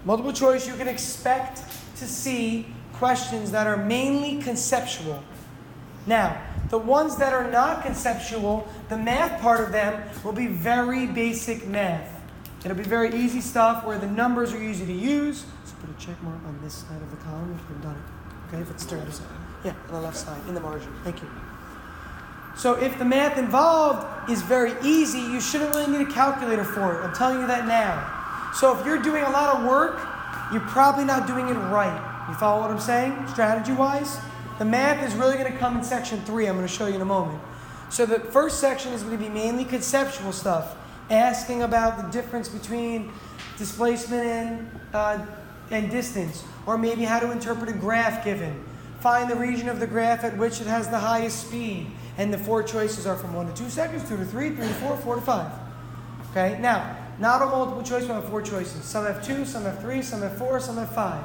Multiple choice, you can expect to see questions that are mainly conceptual. Now, the ones that are not conceptual, the math part of them will be very basic math. It'll be very easy stuff where the numbers are easy to use. So put a check mark on this side of the column if you've done it. Okay, if it's turned this side. Yeah, on the left side, in the margin. Thank you. So if the math involved is very easy, you shouldn't really need a calculator for it. I'm telling you that now. So if you're doing a lot of work, you're probably not doing it right. You follow what I'm saying, strategy-wise? The math is really going to come in section 3. I'm going to show you in a moment. So the first section is going to be mainly conceptual stuff, asking about the difference between displacement and distance, or maybe how to interpret a graph given. Find the region of the graph at which it has the highest speed. And the 4 choices are from 1 to 2 seconds, 2 to 3, 3 to 4, 4 to 5. Okay, now, not a multiple choice, but have 4 choices. Some have 2, some have 3, some have 4, some have 5.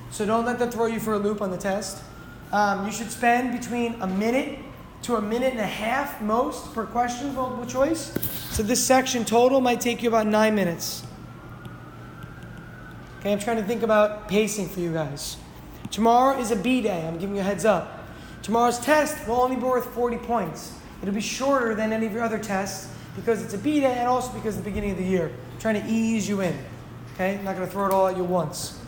So don't let that throw you for a loop on the test. You should spend between a minute to a minute and a half most per question, multiple choice. So this section total might take you about 9 minutes. Okay, I'm trying to think about pacing for you guys. Tomorrow is a B day. I'm giving you a heads up. Tomorrow's test will only be worth 40 points. It'll be shorter than any of your other tests because it's a B day and also because it's the beginning of the year. I'm trying to ease you in. Okay, I'm not going to throw it all at you once.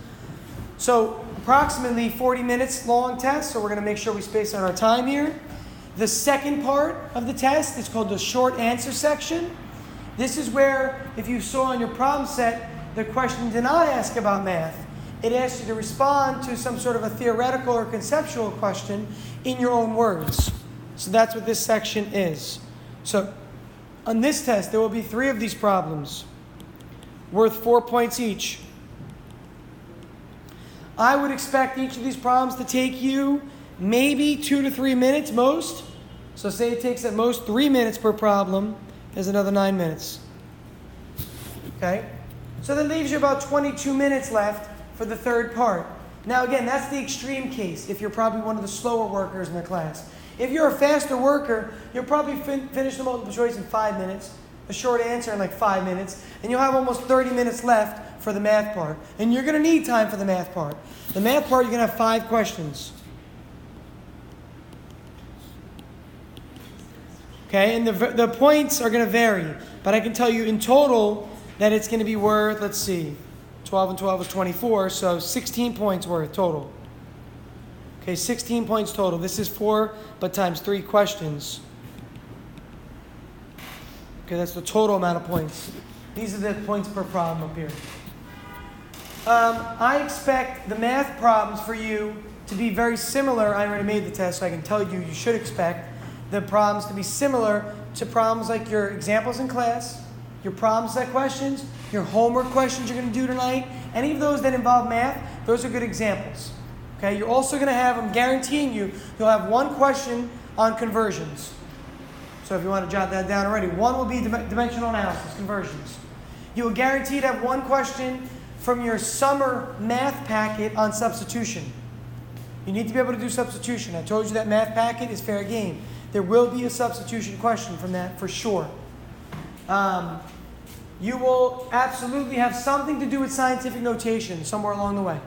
So approximately 40 minutes long test, so we're going to make sure we space out our time here. The second part of the test is called the short answer section. This is where, if you saw on your problem set, the question did not ask about math. It asks you to respond to some sort of a theoretical or conceptual question in your own words. So that's what this section is. So on this test, there will be 3 of these problems worth 4 points each. I would expect each of these problems to take you maybe 2 to 3 minutes most. So say it takes at most 3 minutes per problem. There's another 9 minutes. Okay? So that leaves you about 22 minutes left for the third part. Now again, that's the extreme case if you're probably one of the slower workers in the class. If you're a faster worker, you'll probably finish the multiple choice in 5 minutes, a short answer in like 5 minutes, and you'll have almost 30 minutes left for the math part. And you're going to need time for the math part. The math part, you're going to have 5 questions. Okay, and the points are going to vary. But I can tell you in total that it's going to be worth, let's see, 12 and 12 is 24, so 16 points worth total. Okay, 16 points total. This is 4, but times 3 questions. Okay, that's the total amount of points. These are the points per problem up here. I expect the math problems for you to be very similar. I already made the test, so I can tell you you should expect the problems to be similar to problems like your examples in class, your problem set questions, your homework questions you're going to do tonight. Any of those that involve math, those are good examples. Okay, you're also going to have, I'm guaranteeing you, you'll have 1 question on conversions. So if you want to jot that down already, 1 will be dimensional analysis, conversions. You will guarantee to have 1 question from your summer math packet on substitution. You need to be able to do substitution. I told you that math packet is fair game. There will be a substitution question from that for sure. You will absolutely have something to do with scientific notation somewhere along the way.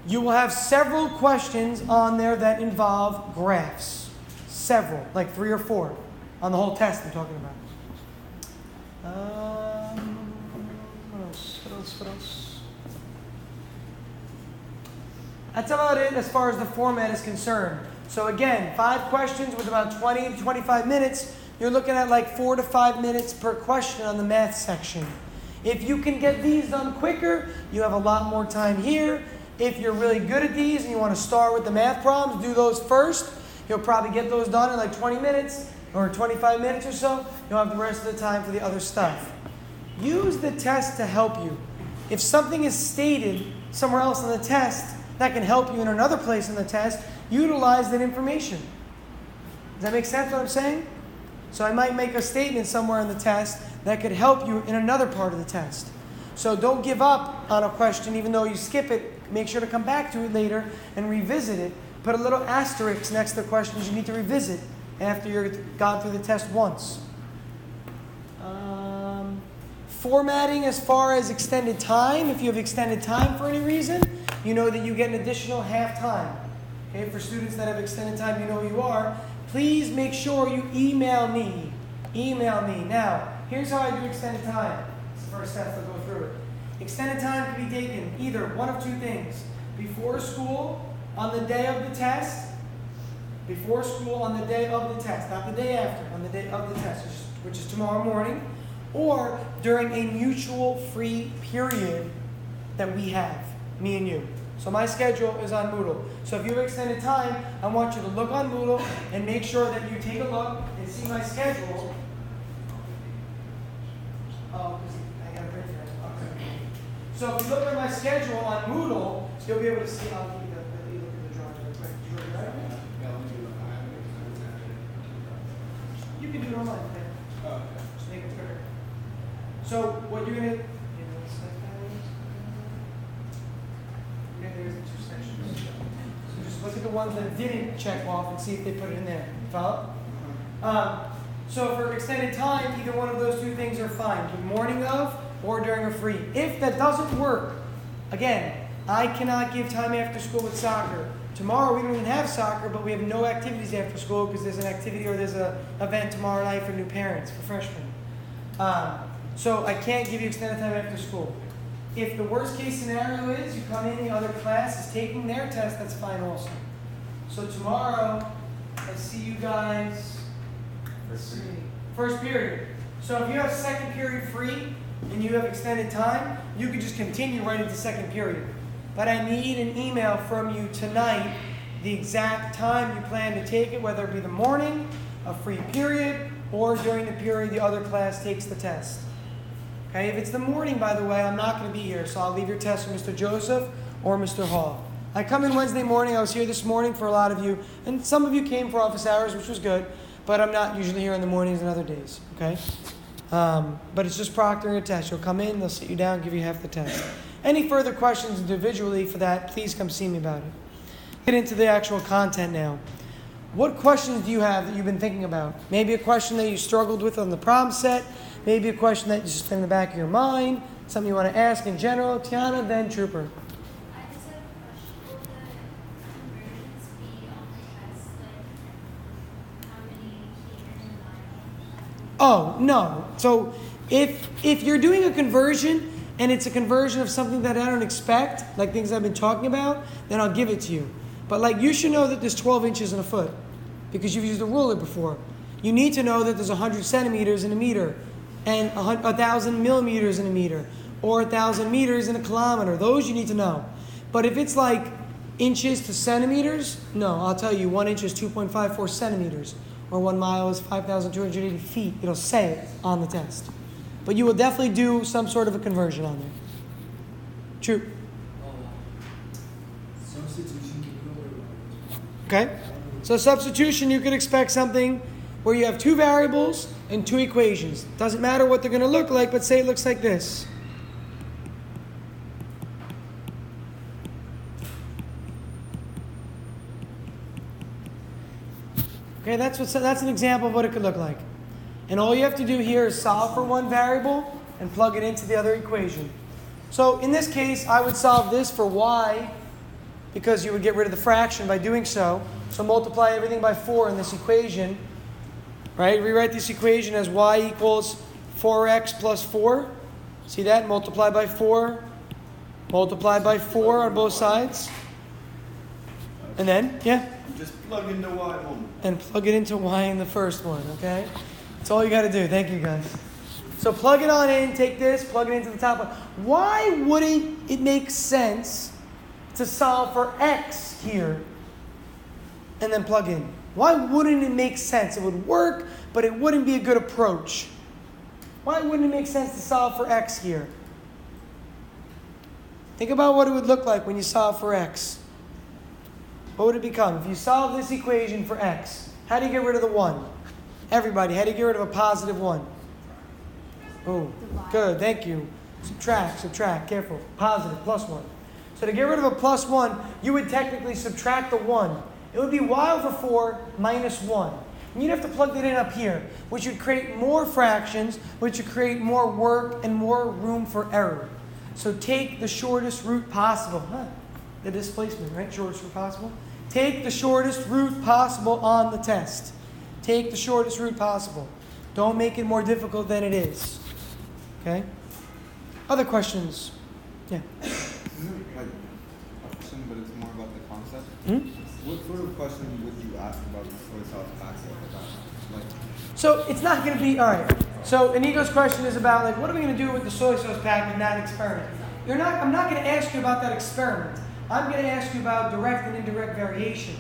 You will have several questions on there that involve graphs. Several, like 3 or 4 on the whole test I'm talking about. What else? That's about it as far as the format is concerned. So again, 5 questions with about 20 to 25 minutes. You're looking at like 4 to 5 minutes per question on the math section. If you can get these done quicker, you have a lot more time here. If you're really good at these and you want to start with the math problems, do those first. You'll probably get those done in like 20 minutes or 25 minutes or so. You'll have the rest of the time for the other stuff. Use the test to help you. If something is stated somewhere else in the test that can help you in another place in the test, utilize that information. Does that make sense what I'm saying? So I might make a statement somewhere in the test that could help you in another part of the test. So don't give up on a question even though you skip it. Make sure to come back to it later and revisit it. Put a little asterisk next to the questions you need to revisit after you've gone through the test once. Formatting as far as extended time, if you have extended time for any reason, you know that you get an additional half time. Okay, for students that have extended time, you know who you are. Please make sure you email me. Email me. Now, here's how I do extended time. It's the first step, I'll go through it. Extended time can be taken either one of two things. Before school, on the day of the test. Before school, on the day of the test. Not the day after, on the day of the test, which is tomorrow morning. Or during a mutual free period that we have, me and you. So my schedule is on Moodle. So if you have extended time, I want you to look on Moodle and make sure that you take a look and see my schedule. Oh, because I got to print it. Okay. So if you look at my schedule on Moodle, you'll be able to see. I'll look at the drawing real quick. Did you write it? You can do it online. Okay. Oh, okay. Just make it quicker. So what you're gonna there's the two sections. So just look at the ones that didn't check off and see if they put it in there. Follow? So for extended time, either one of those two things are fine. The morning of or during a free. If that doesn't work, again, I cannot give time after school with soccer. Tomorrow we don't even have soccer, but we have no activities after school because there's an activity or there's an event tomorrow night for new parents, for freshmen. So I can't give you extended time after school. If the worst case scenario is you come in, the other class is taking their test, that's fine also. So tomorrow, I see you guys, first period. So if you have second period free and you have extended time, you could just continue right into second period. But I need an email from you tonight, the exact time you plan to take it, whether it be the morning, a free period, or during the period the other class takes the test. Okay, if it's the morning, by the way, I'm not going to be here, so I'll leave your test for Mr. Joseph or Mr. Hall. I come in Wednesday morning. I was here this morning for a lot of you, and some of you came for office hours, which was good, but I'm not usually here in the mornings and other days, okay? But it's just proctoring a test. You'll come in, they'll sit you down, give you half the test. Any further questions individually for that, please come see me about it. Get into the actual content now. What questions do you have that you've been thinking about? Maybe a question that you struggled with on the problem set. Maybe a question that is just in the back of your mind. Something you want to ask in general. Tiana, then Trooper. I just have a question. Will the conversions be on the test? Like, how many here and Oh, no. So if you're doing a conversion and it's a conversion of something that I don't expect, like things I've been talking about, then I'll give it to you. But like you should know that there's 12 inches in a foot because you've used a ruler before. You need to know that there's 100 centimeters in a meter and 1,000 millimeters in a meter or 1,000 meters in a kilometer. Those you need to know. But if it's like inches to centimeters, no, I'll tell you 1 inch is 2.54 centimeters or 1 mile is 5,280 feet. It'll say it on the test. But you will definitely do some sort of a conversion on there. True. Okay? So substitution, you could expect something where you have two variables and two equations. Doesn't matter what they're going to look like, but say it looks like this. Okay, that's an example of what it could look like. And all you have to do here is solve for one variable and plug it into the other equation. So in this case, I would solve this for y because you would get rid of the fraction by doing so. So multiply everything by 4 in this equation. Right? Rewrite this equation as y equals 4x plus 4. See that? Multiply by 4. Multiply by 4 on both sides. And then, yeah? Just plug into y one. And plug it into y in the first one, okay? That's all you got to do. Thank you, guys. So plug it on in, take this, plug it into the top one. Why wouldn't it make sense to solve for x here and then plug in? Why wouldn't it make sense? It would work, but it wouldn't be a good approach. Why wouldn't it make sense to solve for x here? Think about what it would look like when you solve for x. What would it become? If you solve this equation for x, how do you get rid of the 1? Everybody, how do you get rid of a positive 1? Oh, good, thank you. Subtract, careful. Positive, plus 1. So to get rid of a plus 1, you would technically subtract the 1. It would be y over 4 minus 1. And you'd have to plug that in up here, which would create more fractions, which would create more work and more room for error. So take the shortest route possible. The displacement, right? Shortest route possible. Take the shortest route possible on the test. Take the shortest route possible. Don't make it more difficult than it is. Okay? Other questions? Yeah. Isn't it like a question, but it's more about the concept? What sort of question would you ask about the soy sauce packet? Like, So it's not going to be, all right. So Inigo's question is about, like, what are we going to do with the soy sauce packet in that experiment? I'm not going to ask you about that experiment. I'm going to ask you about direct and indirect variation.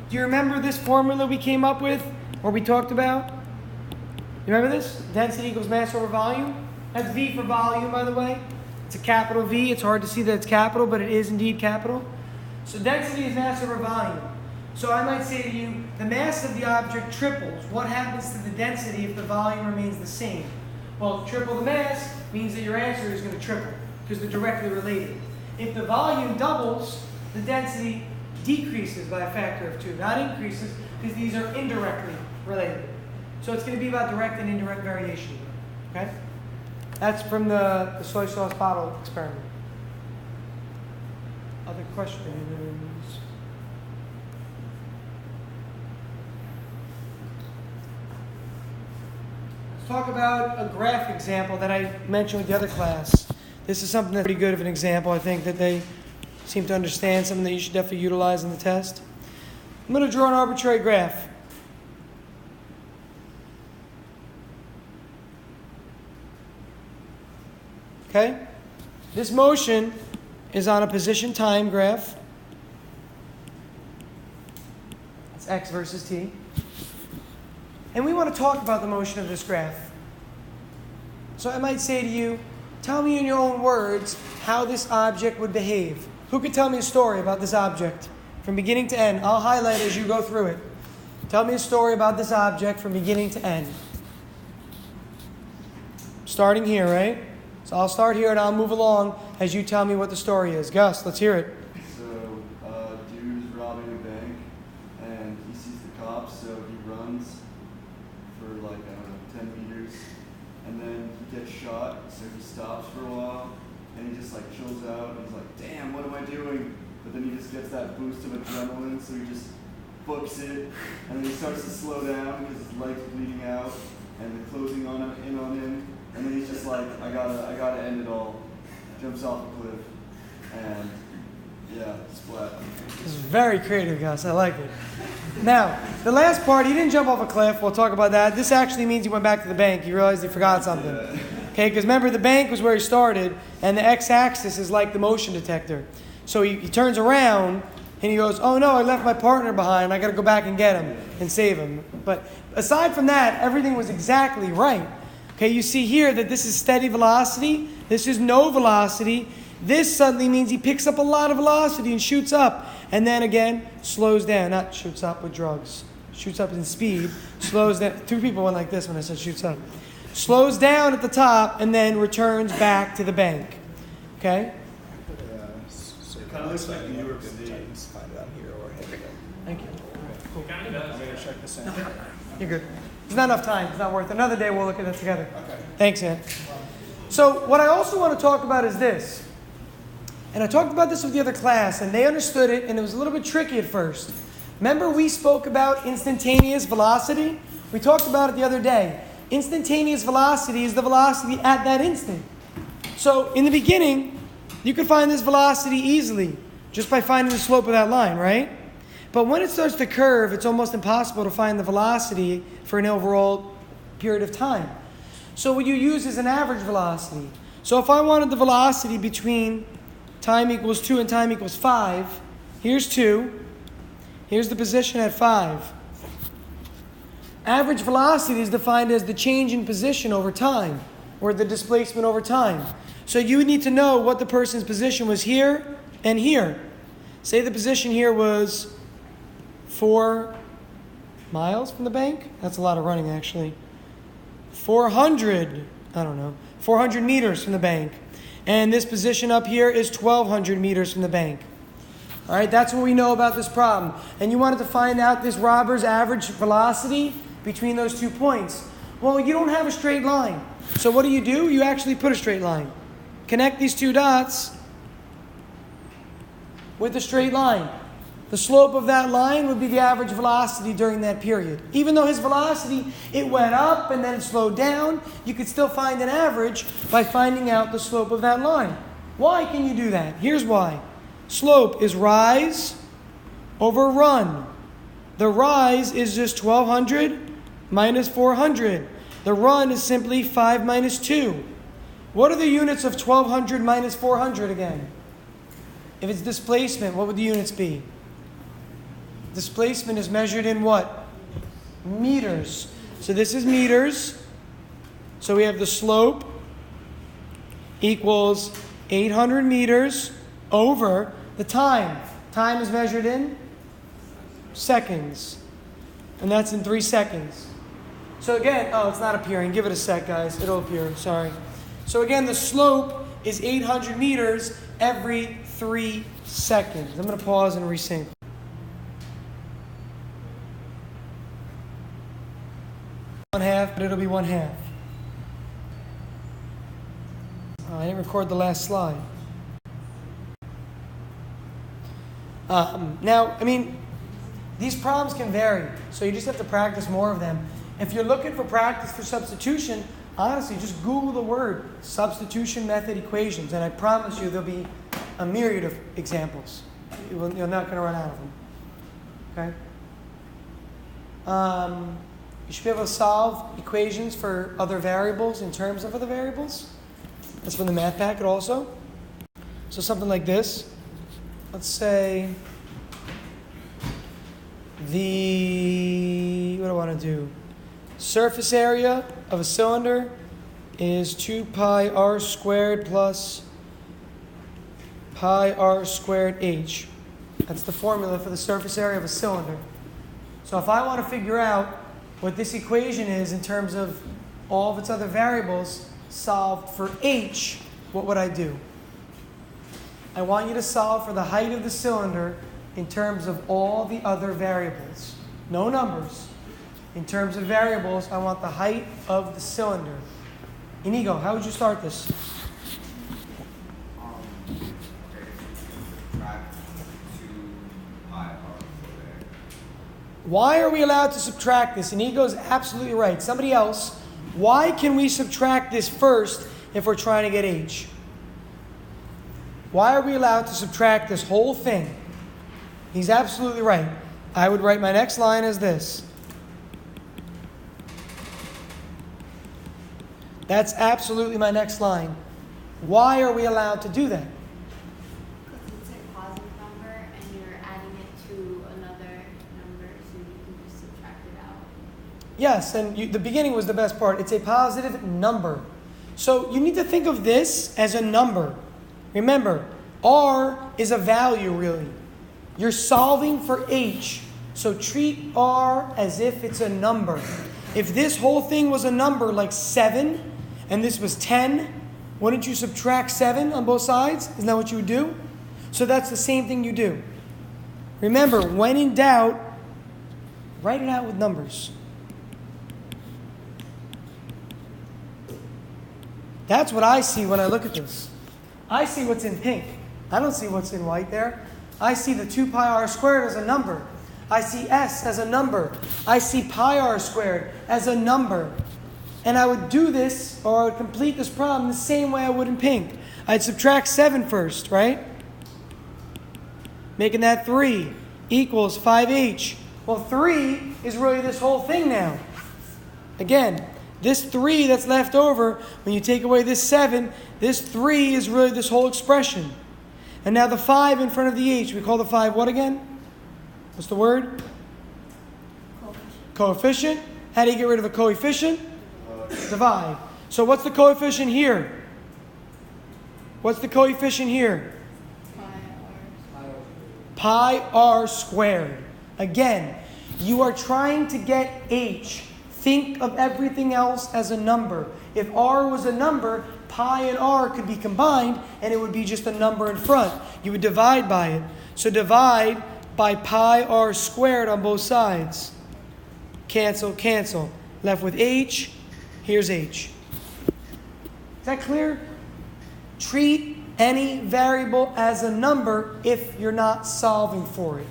Do you remember this formula we came up with, or we talked about? You remember this? Density equals mass over volume. That's V for volume, by the way. It's a capital V. It's hard to see that it's capital, but it is indeed capital. So density is mass over volume. So I might say to you, the mass of the object triples. What happens to the density if the volume remains the same? Well, triple the mass means that your answer is going to triple, because they're directly related. If the volume doubles, the density decreases by a factor of 2, not increases, because these are indirectly related. So it's going to be about direct and indirect variation. Okay? That's from the soy sauce bottle experiment. Other questions? Let's talk about a graph example that I mentioned with the other class. This is something that's pretty good of an example. I think that they seem to understand, something that you should definitely utilize in the test. I'm going to draw an arbitrary graph. Okay? This motion is on a position time graph. It's x versus t. And we want to talk about the motion of this graph. So I might say to you, tell me in your own words how this object would behave. Who could tell me a story about this object from beginning to end? I'll highlight as you go through it. Tell me a story about this object from beginning to end. Starting here, right? So I'll start here and I'll move along as you tell me what the story is. Gus, let's hear it. So, dude's robbing a bank, and he sees the cops, so he runs for like, I don't know, 10 meters, and then he gets shot, so he stops for a while, and he just like chills out, and he's like, damn, what am I doing? But then he just gets that boost of adrenaline, so he just books it, and then he starts to slow down because his leg's bleeding out, and they're closing in on him. And then he's just like, I gotta end it all. Jumps off a cliff, and yeah, splat. This is very creative, Gus. I like it. Now, the last part, he didn't jump off a cliff. We'll talk about that. This actually means he went back to the bank. He realized he forgot something. Yeah. Okay, because remember, the bank was where he started, and the x-axis is like the motion detector. So he turns around, and he goes, oh no, I left my partner behind. I got to go back and get him and save him. But aside from that, everything was exactly right. Okay, you see here that this is steady velocity. This is no velocity. This suddenly means he picks up a lot of velocity and shoots up. And then again, slows down. Not shoots up with drugs. Shoots up in speed. Slows down. 2 people went like this when I said shoots up. Slows down at the top and then returns back to the bank. Okay? so Kind of looks like New York City. Find it on here or here. Thank you. I'm going to check this out. You're good. There's not enough time. It's not worth it. Another day we'll look at that together. Okay. Thanks, Ann. So what I also want to talk about is this. And I talked about this with the other class, and they understood it, and it was a little bit tricky at first. Remember we spoke about instantaneous velocity? We talked about it the other day. Instantaneous velocity is the velocity at that instant. So in the beginning, you could find this velocity easily just by finding the slope of that line, right? But when it starts to curve, it's almost impossible to find the velocity for an overall period of time. So what you use is an average velocity. So if I wanted the velocity between time equals 2 and time equals 5, here's 2, here's the position at 5. Average velocity is defined as the change in position over time, or the displacement over time. So you would need to know what the person's position was here and here. Say the position here was 4 miles from the bank. That's a lot of running, actually. 400 meters from the bank. And this position up here is 1,200 meters from the bank. All right, that's what we know about this problem. And you wanted to find out this robber's average velocity between those 2 points? Well, you don't have a straight line. So what do? You actually put a straight line. Connect these 2 dots with a straight line. The slope of that line would be the average velocity during that period. Even though his velocity, it went up and then it slowed down, you could still find an average by finding out the slope of that line. Why can you do that? Here's why. Slope is rise over run. The rise is just 1200 minus 400. The run is simply 5 minus 2. What are the units of 1200 minus 400 again? If it's displacement, what would the units be? Displacement is measured in what? Meters. So this is meters. So we have the slope equals 800 meters over the time. Time is measured in seconds. And that's in 3 seconds. So again, it's not appearing. Give it a sec, guys. It'll appear. Sorry. So again, the slope is 800 meters every 3 seconds. I'm going to pause and resync. One half, but it'll be 1/2. I didn't record the last slide. Now, these problems can vary, so you just have to practice more of them. If you're looking for practice for substitution, honestly, just Google the word substitution method equations, and I promise you there'll be a myriad of examples. You're not going to run out of them. Okay? You should be able to solve equations for other variables in terms of other variables. That's from the math packet also. So something like this. Let's say what do I want to do? Surface area of a cylinder is 2 pi r squared plus pi r squared h. That's the formula for the surface area of a cylinder. So if I want to figure out what this equation is in terms of all of its other variables solved for h, what would I do? I want you to solve for the height of the cylinder in terms of all the other variables. No numbers. In terms of variables, I want the height of the cylinder. Inigo, how would you start this? Why are we allowed to subtract this? Inigo is absolutely right. Somebody else, why can we subtract this first if we're trying to get h? Why are we allowed to subtract this whole thing? He's absolutely right. I would write my next line as this. That's absolutely my next line. Why are we allowed to do that? Because it's a positive number and you're adding it to another number, so you can just subtract it out. Yes, and the beginning was the best part. It's a positive number. So you need to think of this as a number. Remember, r is a value, really. You're solving for h, so treat r as if it's a number. If this whole thing was a number like 7, and this was 10, wouldn't you subtract 7 on both sides? Isn't that what you would do? So that's the same thing you do. Remember, when in doubt, write it out with numbers. That's what I see when I look at this. I see what's in pink. I don't see what's in white there. I see the 2 pi r squared as a number. I see s as a number. I see pi r squared as a number. And I would do this, or I would complete this problem the same way I would in pink. I'd subtract 7 first, right? Making that 3 equals 5h. Well, 3 is really this whole thing now. Again, this 3 that's left over, when you take away this 7, this 3 is really this whole expression. And now the 5 in front of the h, we call the 5 what again? What's the word? Coefficient. How do you get rid of a coefficient? Divide. So what's the coefficient here? What's the coefficient here? Pi r squared. Again, you are trying to get h. Think of everything else as a number. If r was a number, pi and r could be combined and it would be just a number in front. You would divide by it. So divide by pi r squared on both sides. cancel, cancel. Left with H. Here's H. Is that clear? Treat any variable as a number if you're not solving for it.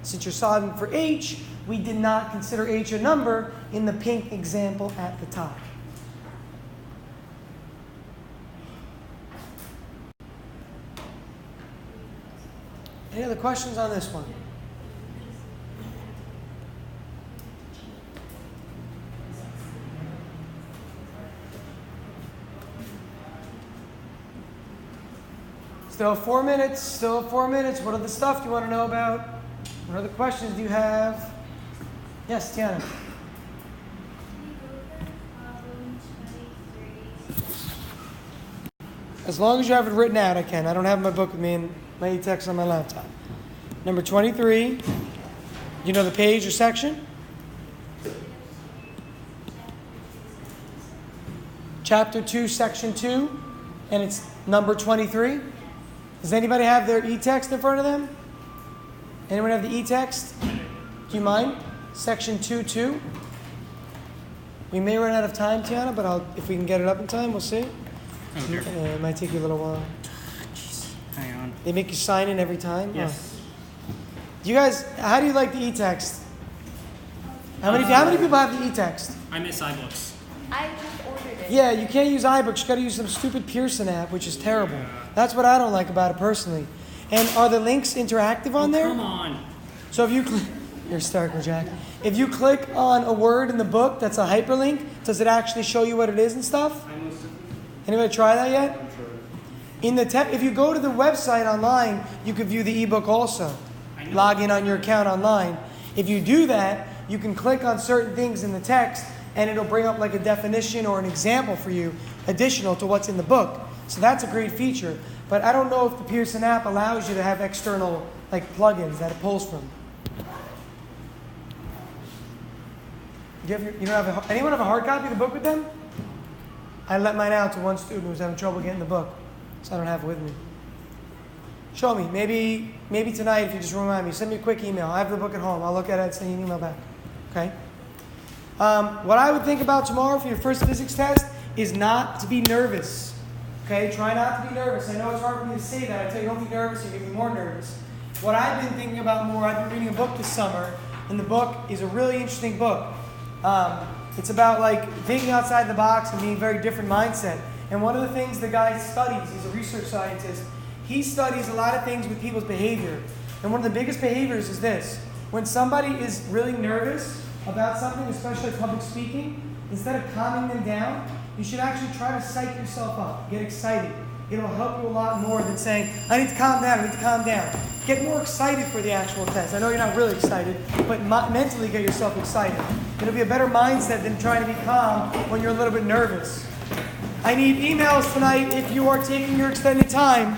Since you're solving for H, we did not consider H a number in the pink example at the top. Any other questions on this one? Still 4 minutes. Still 4 minutes. What other stuff do you want to know about? What other questions do you have? Yes, Tiana. As long as you have it written out, I can. I don't have my book with me and my e-text on my laptop. Number 23. You know the page or section? Chapter 2, section 2. And it's number 23. Does anybody have their e-text in front of them? Anyone have the e-text? Do you mind? Section 2.2. We may run out of time, Tiana, but if we can get it up in time, we'll see. Okay. It might take you a little while. Jeez. Hang on. They make you sign in every time? Yes. You guys, how do you like the e-text? How many people have the e-text? I miss iBooks. I just ordered it. Yeah, you can't use iBooks. You got to use some stupid Pearson app, which is terrible. That's what I don't like about it personally. And are the links interactive on there? Come on. So if you you're hysterical, Jack. If you click on a word in the book that's a hyperlink, does it actually show you what it is and stuff? Anybody try that yet? If you go to the website online, you can view the ebook also. Log in on your account online. If you do that, you can click on certain things in the text, and it'll bring up like a definition or an example for you, additional to what's in the book. So that's a great feature. But I don't know if the Pearson app allows you to have external like plugins that it pulls from. Anyone have a hard copy of the book with them? I let mine out to one student who was having trouble getting the book, so I don't have it with me. Show me. Maybe tonight, if you just remind me, send me a quick email. I have the book at home. I'll look at it and send you an email back. Okay? What I would think about tomorrow for your first physics test is not to be nervous. Okay? Try not to be nervous. I know it's hard for me to say that. I tell you, don't be nervous, you get me more nervous. What I've been thinking about more, I've been reading a book this summer, and the book is a really interesting book. It's about like thinking outside the box and being a very different mindset. And one of the things the guy studies, he's a research scientist, he studies a lot of things with people's behavior. And one of the biggest behaviors is this. When somebody is really nervous about something, especially public speaking, instead of calming them down, you should actually try to psych yourself up, get excited. It'll help you a lot more than saying, I need to calm down, I need to calm down. Get more excited for the actual test. I know you're not really excited, but mentally get yourself excited. It'll be a better mindset than trying to be calm when you're a little bit nervous. I need emails tonight if you are taking your extended time